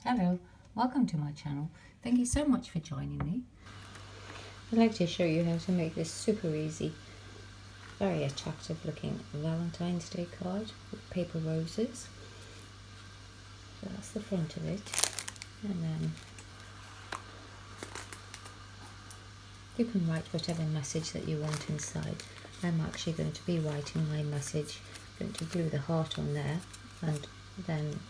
Hello, welcome to my channel. Thank you so much for joining me. I'd like to show you how to make this super easy, very attractive looking Valentine's Day card with paper roses. So that's the front of it, and then you can write whatever message that you want inside. I'm actually going to be writing my message. I'm going to glue the heart on there, and then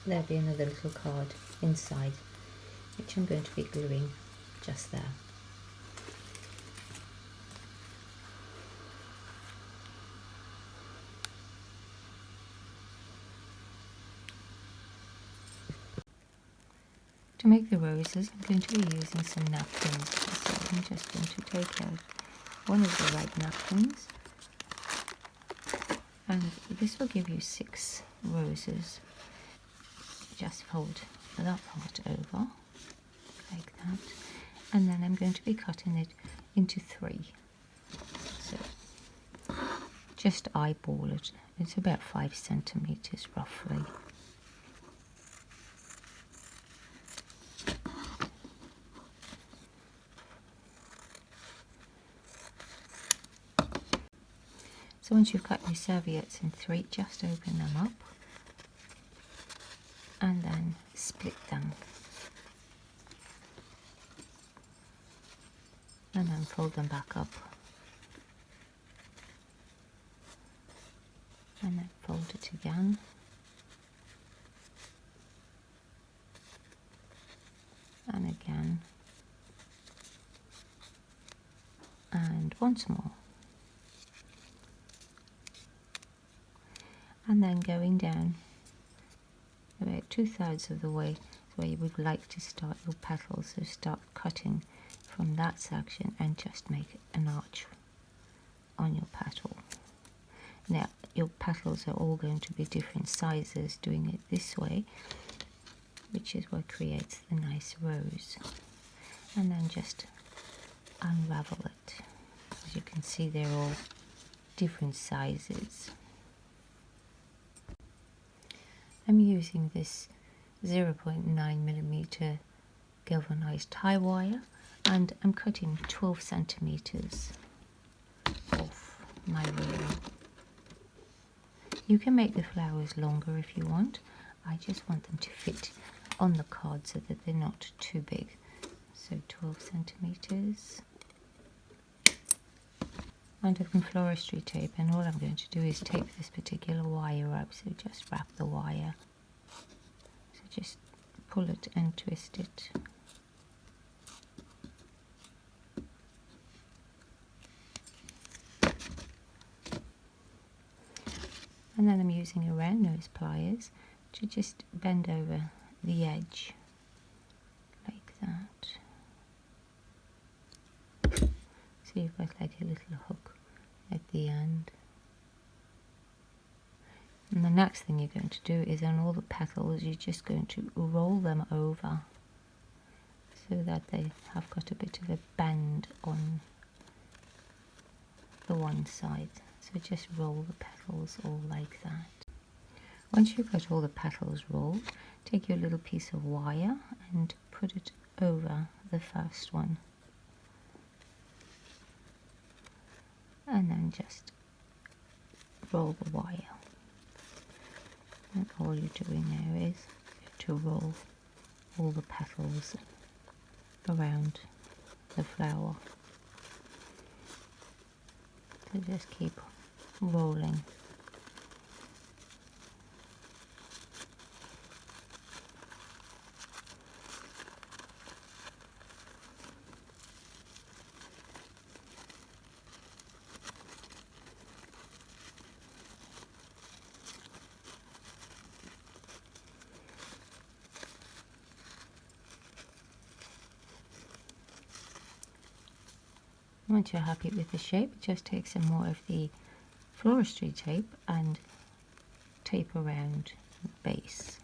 there'll be another little card inside, which I'm going to be gluing just there. To make the roses, I'm going to be using some napkins. So I'm just going to take out one of the white napkins, and this will give you 6 roses. Just fold that part over like that, and then I'm going to be cutting it into 3. So just eyeball it. It's about 5 centimeters roughly. So once you've cut your serviettes in 3, just open them up and then split them, and then fold them back up, and then fold it again, and again, and once more, and then going down about 2/3 of the way is where you would like to start your petals. So start cutting from that section and just make an arch on your petal. Now your petals are all going to be different sizes. Doing it this way, which is what creates the nice rose, and then just unravel it. As you can see, they're all different sizes. I'm using this 0.9mm galvanized tie wire, and I'm cutting 12 centimeters off my reel. You can make the flowers longer if you want. I just want them to fit on the card so that they're not too big. So 12 centimeters. I'm taking floristry tape, and all I'm going to do is tape this particular wire up. So just wrap the wire. So just pull it and twist it. And then I'm using a round nose pliers to just bend over the edge like that. So you've got like a little hook at the end. And the next thing you're going to do is on all the petals, you're just going to roll them over so that they have got a bit of a bend on the one side. So just roll the petals all like that. Once you've got all the petals rolled, take your little piece of wire and put it over the first one. And then just roll the wire. And all you're doing now is to roll all the petals around the flower. So just keep rolling. Once you're happy with the shape, just take some more of the floristry tape and tape around the base.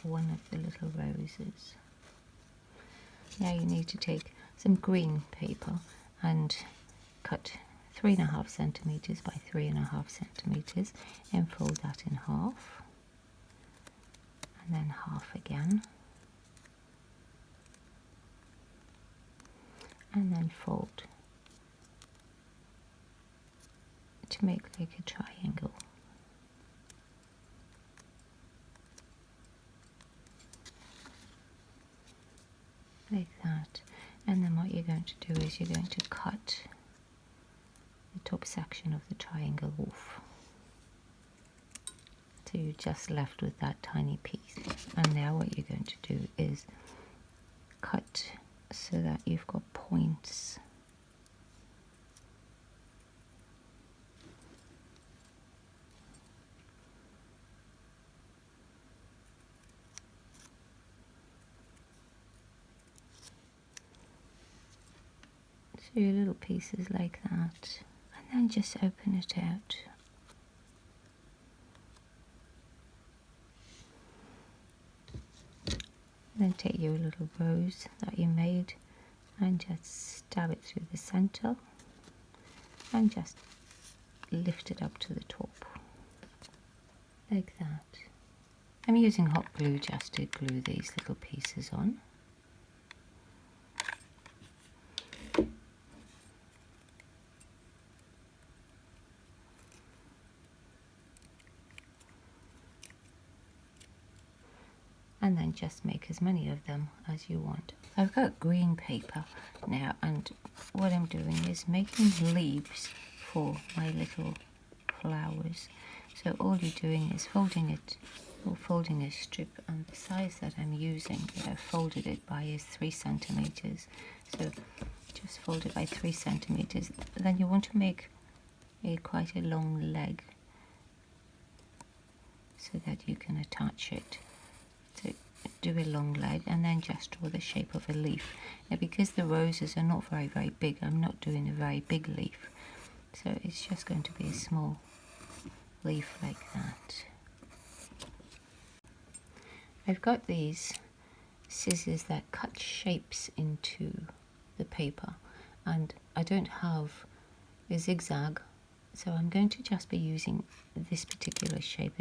one of the little roses. Now you need to take some green paper and cut 3.5 centimeters by 3.5 centimeters and fold that in half, and then half again, and then fold to make like a triangle. Like that. And then what you're going to do is you're going to cut the top section of the triangle off. So you're just left with that tiny piece. And now what you're going to do is cut so that you've got points. So your little pieces like that, and then just open it out. Then take your little rose that you made and just stab it through the center and just lift it up to the top, like that. I'm using hot glue just to glue these little pieces on. And then just make as many of them as you want. I've got green paper now, and what I'm doing is making leaves for my little flowers. So all you're doing is folding it, or folding a strip, and the size that I'm using, that I've folded it by, is 3 centimeters. So just fold it by 3 centimeters. Then you want to make quite a long leg so that you can attach it. So do a long leg and then just draw the shape of a leaf. Now because the roses are not very big, I'm not doing a very big leaf. So it's just going to be a small leaf like that. I've got these scissors that cut shapes into the paper, and I don't have a zigzag, so I'm going to just be using this particular shape.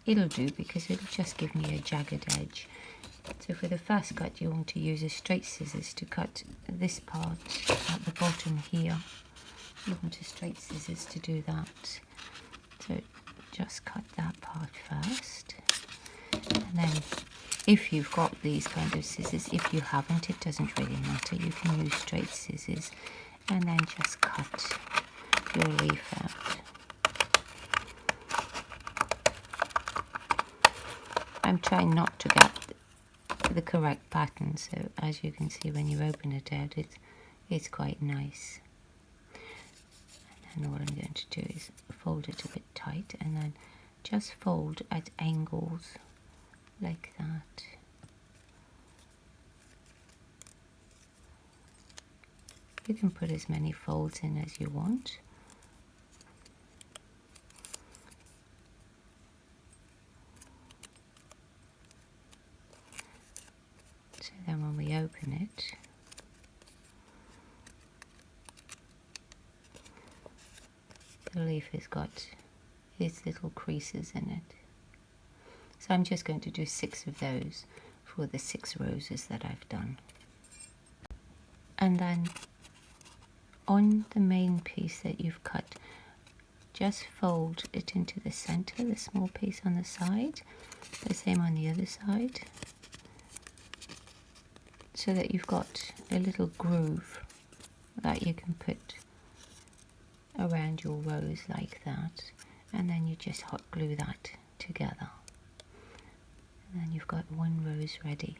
It'll do because it'll just give me a jagged edge. So for the first cut you want to use a straight scissors to cut this part at the bottom here. You want a straight scissors to do that. So just cut that part first. And then if you've got these kind of scissors, if you haven't, it doesn't really matter. You can use straight scissors and then just cut your leaf out. I'm trying not to get the correct pattern, so as you can see when you open it out, it's quite nice. And then all I'm going to do is fold it a bit tight and then just fold at angles like that. You can put as many folds in as you want. So then when we open it, the leaf has got its little creases in it. So I'm just going to do 6 of those for the 6 roses that I've done. And then on the main piece that you've cut, just fold it into the center, the small piece on the side, the same on the other side, so that you've got a little groove that you can put around your rose like that, and then you just hot glue that together, and then you've got one rose ready.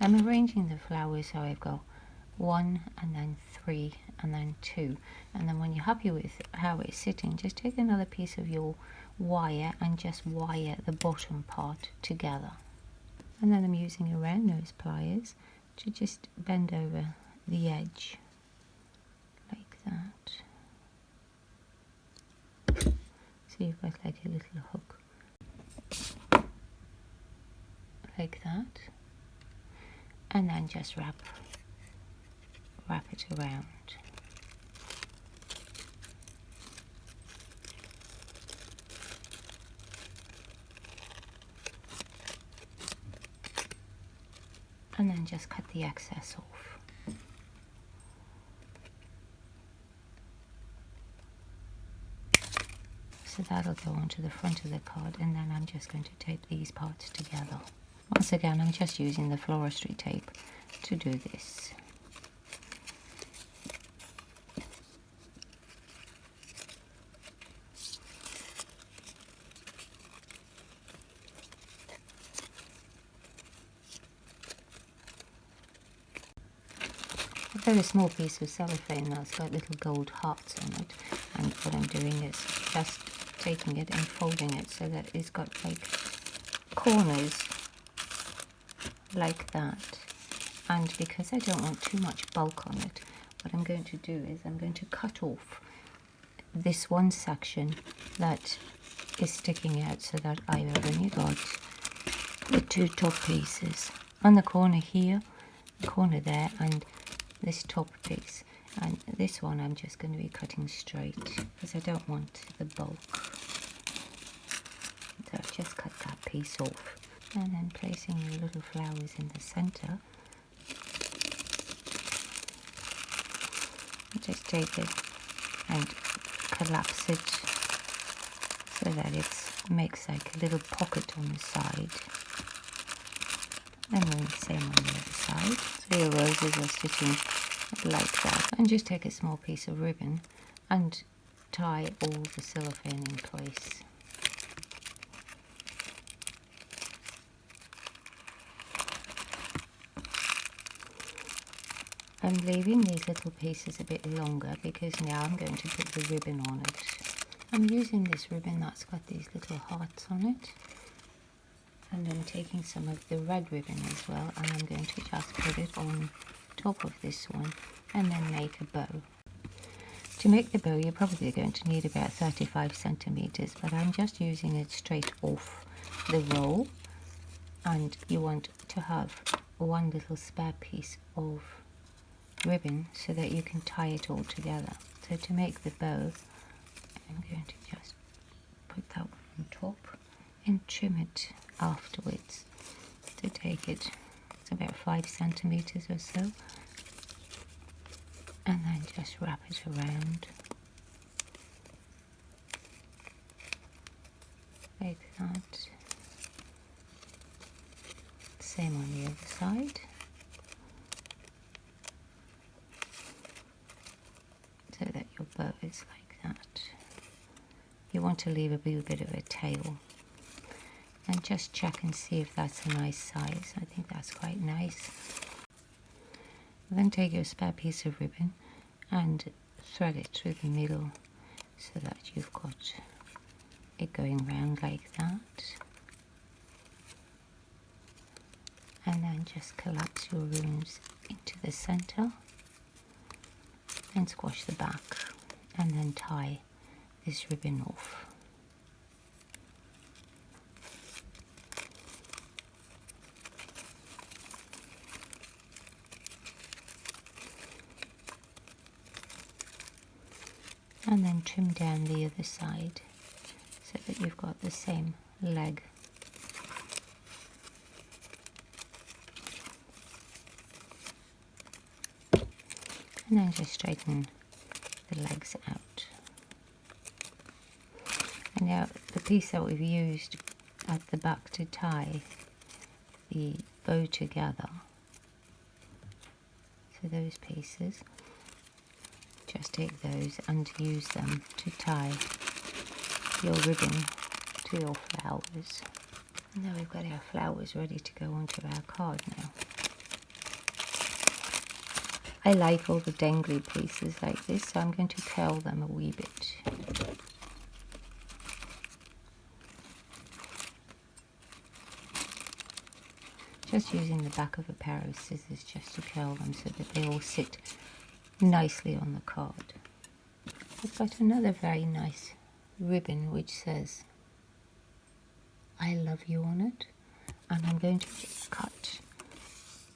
I'm arranging the flowers so I've got 1 and then 3 and then 2, and then when you're happy with how it's sitting, just take another piece of your wire and just wire the bottom part together And then I'm using a round nose pliers to just bend over the edge like that. So you've got like a little hook like that, and then just wrap it around. And then just cut the excess off. So that'll go onto the front of the card, and then I'm just going to tape these parts together. Once again, I'm just using the floristry tape to do this. A very small piece of cellophane that's got little gold hearts on it, and what I'm doing is just taking it and folding it so that it's got like corners like that. And because I don't want too much bulk on it, what I'm going to do is I'm going to cut off this one section that is sticking out so that I've only got the two top pieces on the corner here, the corner there, and this top piece. And this one I'm just going to be cutting straight because I don't want the bulk. So I've just cut that piece off, and then placing the little flowers in the center. Just take it and collapse it so that it makes like a little pocket on the side, and then the same on the other side. So your roses are sitting like that, and just take a small piece of ribbon and tie all the cellophane in place. I'm leaving these little pieces a bit longer because now I'm going to put the ribbon on it. I'm using this ribbon that's got these little hearts on it, and I'm taking some of the red ribbon as well, and I'm going to just put it on top of this one and then make a bow. To make the bow you're probably going to need about 35 centimeters, but I'm just using it straight off the roll, and you want to have one little spare piece of ribbon so that you can tie it all together. So to make the bow, I'm going to just put that one on top and trim it afterwards to take it. It's about 5 centimeters or so, and then just wrap it around like that. Same on the other side. So that your bow is like that. You want to leave a little bit of a tail, and just check and see if that's a nice size. I think that's quite nice. Then take your spare piece of ribbon and thread it through the middle so that you've got it going round like that, and then just collapse your runes into the center and squash the back, and then tie this ribbon off. And then trim down the other side so that you've got the same leg. And then just straighten the legs out. And now the piece that we've used at the back to tie the bow together, so those pieces, just take those and use them to tie your ribbon to your flowers. And now we've got our flowers ready to go onto our card now. I like all the dangly pieces like this, so I'm going to curl them a wee bit. just using the back of a pair of scissors just to curl them so that they all sit nicely on the card. I've got another very nice ribbon which says I love you on it, and I'm going to just cut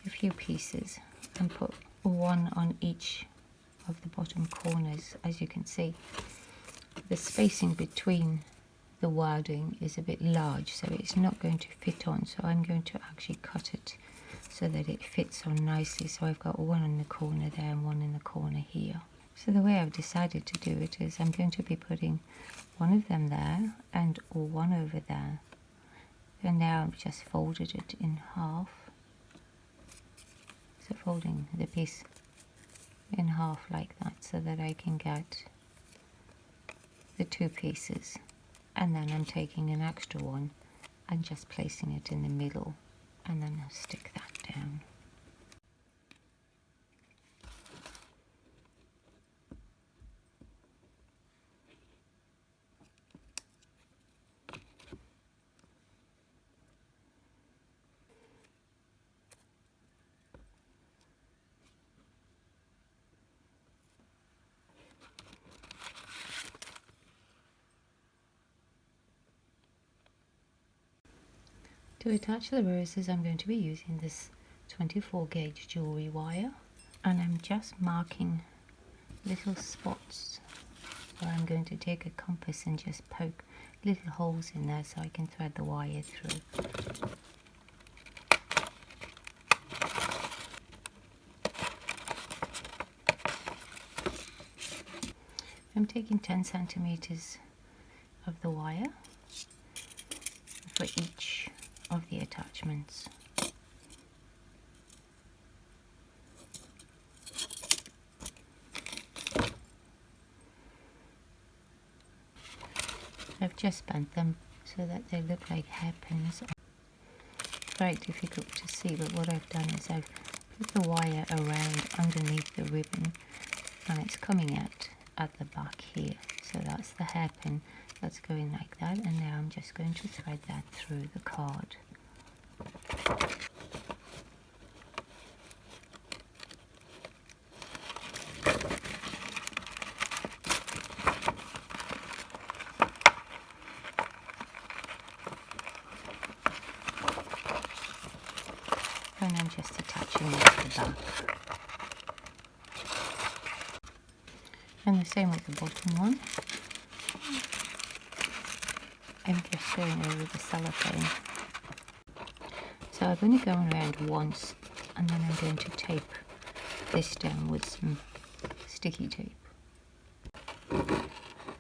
a few pieces and put one on each of the bottom corners. As you can see, the spacing between the wording is a bit large, so it's not going to fit on, so I'm going to actually cut it so that it fits on nicely. So I've got one in the corner there and one in the corner here. So the way I've decided to do it is I'm going to be putting one of them there and one over there, and now I've just folded it in half, so folding the piece in half like that so that I can get the two pieces, and then I'm taking an extra one and just placing it in the middle, and then I'll stick that down. To attach the roses, I'm going to be using this 24 gauge jewellery wire, and I'm just marking little spots where I'm going to take a compass and just poke little holes in there so I can thread the wire through. I'm taking 10 centimeters of the wire for each of the attachments. I've just bent them so that they look like hairpins. It's very difficult to see, but what I've done is I've put the wire around underneath the ribbon, and it's coming out at the back here. So that's the hairpin that's going like that, and now I'm just going to thread that through the card. And I'm just attaching it to the back. And the same with the bottom one. I'm just going over the cellophane. So I'm only going around once, and then I'm going to tape this down with some sticky tape.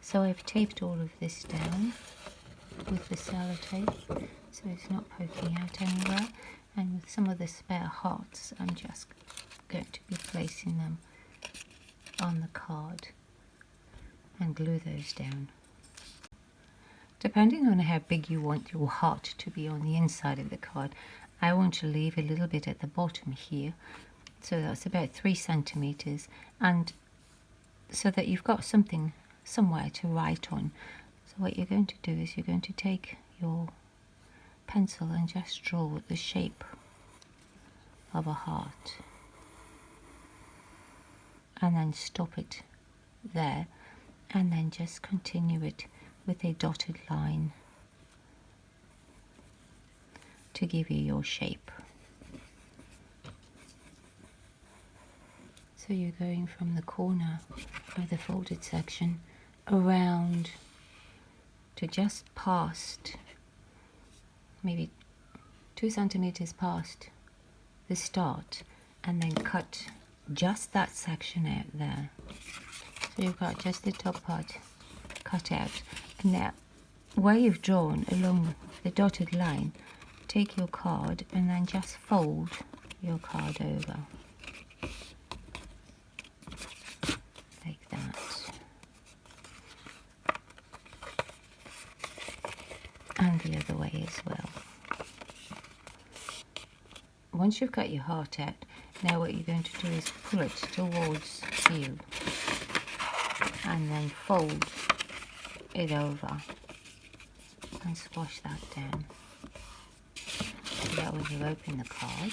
So I've taped all of this down with the sellotape, so it's not poking out anywhere. And with some of the spare hearts, I'm just going to be placing them on the card and glue those down. Depending on how big you want your heart to be on the inside of the card, I want to leave a little bit at the bottom here, so that's about 3 centimeters, and so that you've got something somewhere to write on. So what you're going to do is you're going to take your pencil and just draw the shape of a heart, and then stop it there, and then just continue it with a dotted line to give you your shape. So you're going from the corner of the folded section around to just past, maybe 2 centimeters past the start, and then cut just that section out there. So you've got just the top part cut out. And now, where you've drawn along the dotted line, take your card and then just fold your card over like that, and the other way as well. Once you've got your heart out, now what you're going to do is pull it towards you and then fold it over and squash that down. that when you open the card,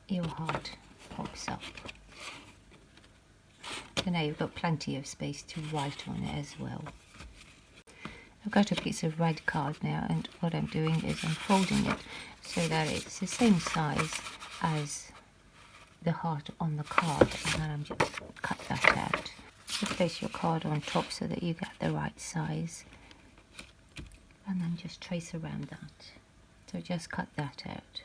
your heart pops up. So now you've got plenty of space to write on it as well. I've got a piece of red card now, and what I'm doing is I'm folding it so that it's the same size as the heart on the card, and then I'm just cut that out. So place your card on top so that you get the right size, and then just trace around that. So just cut that out.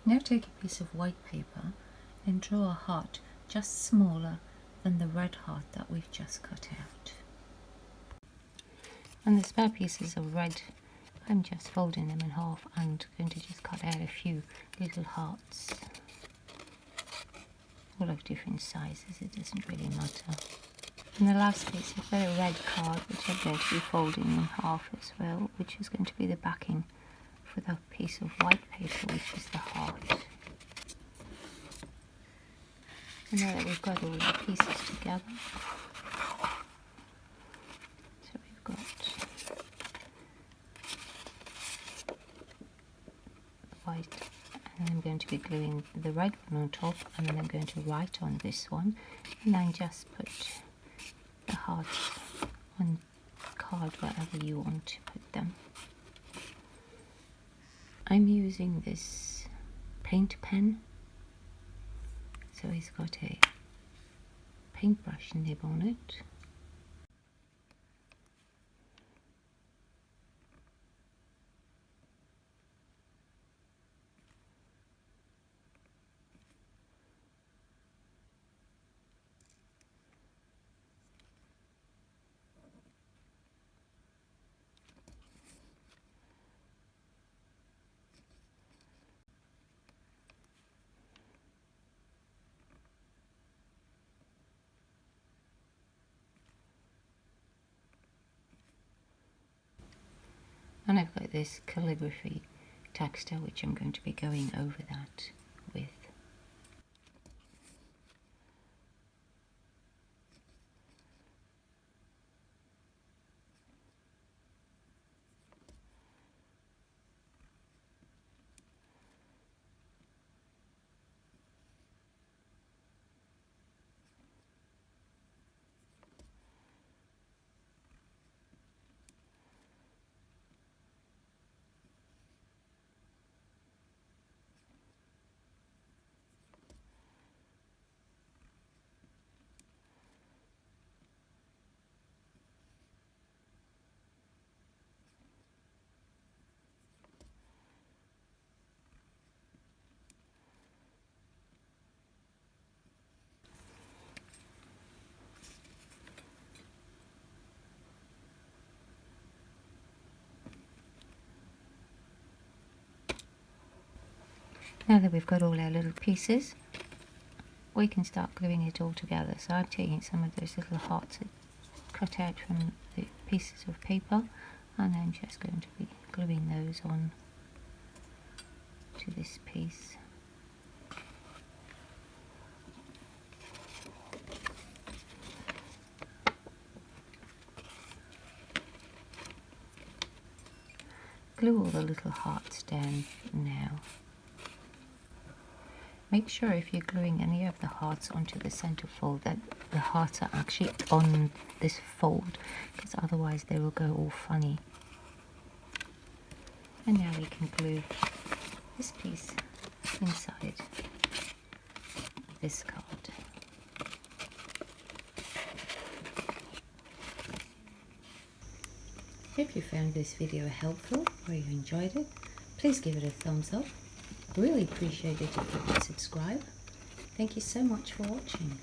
Now take a piece of white paper and draw a heart just smaller than the red heart that we've just cut out. And the spare pieces of red, I'm just folding them in half and going to just cut out a few little hearts. All of different sizes, it doesn't really matter. In the last piece, I've got a red card which I'm going to be folding in half as well, which is going to be the backing for the piece of white paper, which is the heart. And now that we've got all the pieces together, so we've got white, and I'm going to be gluing the red one on top, and then I'm going to write on this one, and then just put the hearts on card wherever you want to put them. I'm using this paint pen. So it's got a paintbrush nib on it. And I've got this calligraphy texture which I'm going to be going over that with. Now that we've got all our little pieces, we can start gluing it all together. So I'm taking some of those little hearts cut out from the pieces of paper, and I'm just going to be gluing those on to this piece. Glue all the little hearts down now. Make sure if you're gluing any of the hearts onto the center fold that the hearts are actually on this fold, because otherwise they will go all funny. And now we can glue this piece inside this card. If you found this video helpful or you enjoyed it, please give it a thumbs up. Really appreciate it if you could subscribe. Thank you so much for watching.